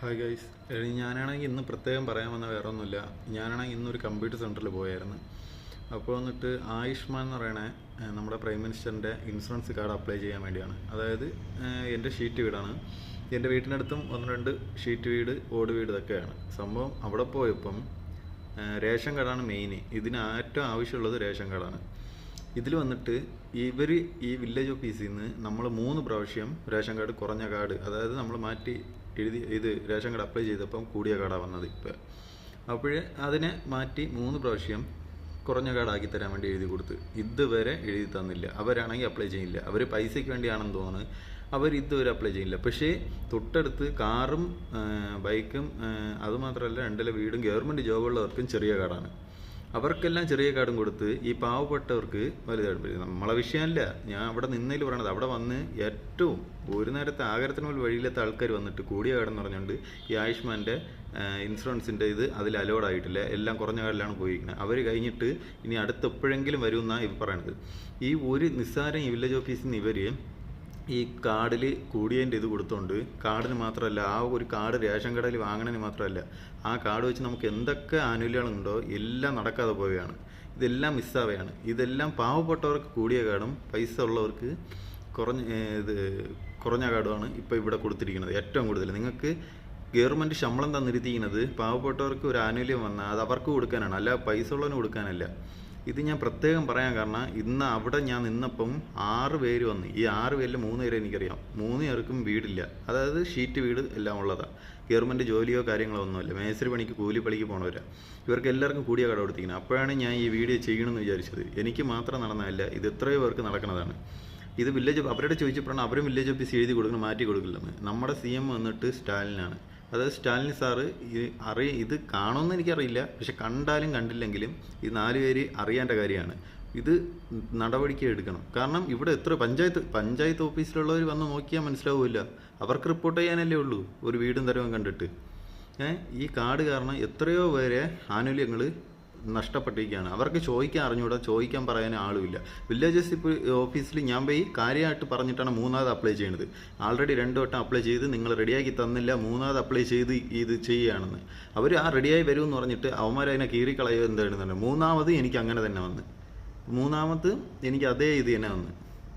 Hi guys, ഞാനാണെങ്കിൽ ഇന്ന് പ്രത്യേകം പറയാൻ വന്ന വേറെ ഒന്നുമില്ല. ഞാനാണെങ്കിൽ ഇന്നൊരു കമ്പ്യൂട്ടർ സെൻറ്ററിൽ പോയായിരുന്നു. അപ്പോൾ വന്നിട്ട് ആയുഷ്മാൻ എന്ന് പറയണ നമ്മുടെ പ്രൈം മിനിസ്റ്ററിൻ്റെ ഇൻഷുറൻസ് കാർഡ് അപ്ലൈ ചെയ്യാൻ വേണ്ടിയാണ്. അതായത് എൻ്റെ ഷീറ്റ് വീടാണ്. എൻ്റെ വീട്ടിനടുത്തും ഒന്ന് രണ്ട് ഷീറ്റ് വീട്, ഓട് വീട് ഇതൊക്കെയാണ് സംഭവം. അവിടെ പോയപ്പം റേഷൻ കാർഡാണ് മെയിൻ. ഇതിന് ഏറ്റവും ആവശ്യമുള്ളത് റേഷൻ കാർഡാണ്. ഇതിൽ വന്നിട്ട് ഈ വില്ലേജ് ഓഫീസിൽ നിന്ന് നമ്മൾ 3 പ്രാവശ്യം റേഷൻ കാർഡ് കുറഞ്ഞ കാർഡ്, അതായത് നമ്മൾ മാറ്റി എഴുതി ഇത് റേഷൻ കാർഡ് അപ്ലൈ ചെയ്തപ്പം കൂടിയ കാർഡാണ് വന്നത് ഇപ്പോൾ. അപ്പോഴേ അതിനെ മാറ്റി 3 പ്രാവശ്യം കുറഞ്ഞ കാർഡാക്കി തരാൻ വേണ്ടി എഴുതി കൊടുത്ത് ഇതുവരെ എഴുതി തന്നില്ല. അവരാണെങ്കിൽ അപ്ലൈ ചെയ്യില്ല. അവർ പൈസയ്ക്ക് വേണ്ടിയാണെന്ന് തോന്നുന്നു. അവർ ഇതുവരെ അപ്ലൈ ചെയ്യില്ല. പക്ഷേ തൊട്ടടുത്ത് കാറും ബൈക്കും അതുമാത്രമല്ല 2 വീടും ഗവൺമെൻറ് ജോബുള്ളവർക്കും ചെറിയ കാർഡാണ്. അവർക്കെല്ലാം ചെറിയ കാർഡും കൊടുത്ത് ഈ പാവപ്പെട്ടവർക്ക് വലുതായിട്ട് നമ്മളെ വിഷയമല്ല. ഞാൻ അവിടെ നിന്നതിൽ പറയണത്, അവിടെ വന്ന് ഏറ്റവും ഒരു നേരത്തെ ആഹാരത്തിന് പോലും വഴിയില്ലാത്ത ആൾക്കാർ വന്നിട്ട് കൂടിയ കാർഡെന്ന് പറഞ്ഞുകൊണ്ട് ഈ ആയുഷ്മാൻ്റെ ഇൻഷുറൻസിൻ്റെ ഇത് അതിൽ അലോഡ് ആയിട്ടില്ല. എല്ലാം കുറഞ്ഞ കാർഡിലാണ് പോയിരിക്കുന്നത്. അവർ കഴിഞ്ഞിട്ട് ഇനി അടുത്ത് എപ്പോഴെങ്കിലും വരുമെന്നാണ് ഇവർ പറയണത്. ഈ ഒരു നിസ്സാരം ഈ വില്ലേജ് ഓഫീസിൽ നിന്ന് ഇവർ ഈ കാർഡിൽ കൂടിയതിൻ്റെ ഇത് കൊടുത്തോണ്ട് കാർഡിന് മാത്രമല്ല, ആ ഒരു കാർഡ് റേഷൻ കടയിൽ വാങ്ങണതിന് മാത്രമല്ല, ആ കാർഡ് വെച്ച് നമുക്ക് എന്തൊക്കെ ആനുകൂല്യങ്ങളുണ്ടോ എല്ലാം നടക്കാതെ പോവുകയാണ്. ഇതെല്ലാം മിസ്സാവുകയാണ്. ഇതെല്ലാം പാവപ്പെട്ടവർക്ക് കൂടിയ കാർഡും പൈസ ഉള്ളവർക്ക് കുറഞ്ഞ കാർഡുമാണ് ഇപ്പോൾ ഇവിടെ കൊടുത്തിരിക്കുന്നത്. ഏറ്റവും കൂടുതൽ നിങ്ങൾക്ക് ഗവൺമെൻറ് ശമ്പളം തന്നിരിക്കുന്നത് പാവപ്പെട്ടവർക്ക് ഒരു ആനുകൂല്യം വന്നാൽ അത് അവർക്ക് കൊടുക്കാനാണ്, അല്ല പൈസ ഉള്ളവന് കൊടുക്കാനല്ല. ഇത് ഞാൻ പ്രത്യേകം പറയാൻ കാരണം, ഇന്ന് അവിടെ ഞാൻ നിന്നപ്പം 6 പേര് വന്ന്. ഈ 6 പേരിൽ 3 പേരെ എനിക്കറിയാം. 3 പേർക്കും വീടില്ല. അതായത് ഷീറ്റ് വീട് എല്ലാം ഉള്ളതാണ്. ഗവൺമെൻറ് ജോലിയോ കാര്യങ്ങളോ ഒന്നുമില്ല. മേസ്തിരി പണിക്ക് കൂലിപ്പണിക്ക് പോകണവരാണ്. ഇവർക്ക് എല്ലാവർക്കും കൂടിയ കട കൊടുത്തിരിക്കുന്നത്. അപ്പോഴാണ് ഞാൻ ഈ വീഡിയോ ചെയ്യണമെന്ന് വിചാരിച്ചത്. എനിക്ക് മാത്രം നടന്നതല്ല, ഇത് എത്രയോ പേർക്ക് നടക്കുന്നതാണ്. ഇത് വില്ലേജ് അവരുടെ ചോദിച്ചപ്പോഴാണ് അവരും വില്ലേജ് ഓഫീസ് എഴുതി കൊടുക്കണം, മാറ്റി കൊടുക്കില്ലെന്ന്. നമ്മുടെ CM വന്നിട്ട് സ്റ്റാലിനാണ്. അതായത് സ്റ്റാലിൻ സാറ് ഇത് കാണുമെന്ന് എനിക്കറിയില്ല, പക്ഷെ കണ്ടാലും കണ്ടില്ലെങ്കിലും ഈ 4 പേര് അറിയേണ്ട കാര്യമാണ്. ഇത് നടപടിക്ക് എടുക്കണം. കാരണം ഇവിടെ എത്ര പഞ്ചായത്ത് ഓഫീസിലുള്ളവർ വന്ന് നോക്കിയാൽ മനസ്സിലാവില്ല. അവർക്ക് റിപ്പോർട്ട് ചെയ്യാനല്ലേ ഉള്ളൂ ഒരു വീടും തരവും കണ്ടിട്ട്. ഈ കാർഡ് കാരണം എത്രയോ പേരെ ആനുകൂല്യങ്ങൾ നഷ്ടപ്പെട്ടിരിക്കുകയാണ്. അവർക്ക് ചോദിക്കാൻ അറിഞ്ഞൂടാ, ചോദിക്കാൻ പറയാൻ ആളുമില്ല. വില്ലേജസ് ഓഫീസിൽ ഞാൻ പോയി കാര്യമായിട്ട് പറഞ്ഞിട്ടാണ് 3ാമത് അപ്ലൈ ചെയ്യുന്നത്. ആൾറെഡി 2 വട്ടം അപ്ലൈ ചെയ്ത് നിങ്ങൾ റെഡിയാക്കി തന്നില്ല, 3ാമത് അപ്ലൈ ചെയ്ത് ഇത് ചെയ്യുകയാണെന്ന്. അവർ റെഡിയായി വരുമെന്ന് പറഞ്ഞിട്ട് അവന്മാരതിനെ കീറിക്കളയോ എന്താണെന്നുണ്ട്. 3ാമത് എനിക്ക് അങ്ങനെ തന്നെ വന്ന്, 3ാമത് എനിക്ക് അതേ ഇത് തന്നെ വന്ന്.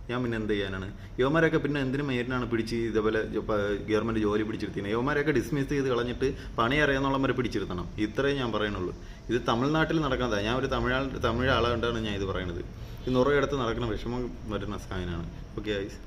ഞാൻ പിന്നെ എന്ത് ചെയ്യാനാണ്? യുവമാരൊക്കെ പിന്നെ എന്തിനും മേരിനാണ് പിടിച്ച് ഇതേപോലെ ഗവൺമെൻറ് ജോലി പിടിച്ചിരുത്തിക്കുന്നത്? യുവമാരൊക്കെ ഡിസ്മിസ് ചെയ്ത് കളഞ്ഞിട്ട് പണി അറിയാവുന്നവരെ പിടിച്ചിരുത്തണം. ഇത്രയും ഞാൻ പറയുന്നുള്ളൂ. ഇത് തമിഴ്നാട്ടിൽ നടക്കുന്നതാണ്. ഞാൻ ഒരു തമിഴ് ആളാകൊണ്ടാണ് ഞാൻ ഇത് പറയുന്നത്. ഇത് നിറയെടുത്ത് നടക്കുന്ന വിഷമം വരുന്ന സാധനമാണ്. Okay guys.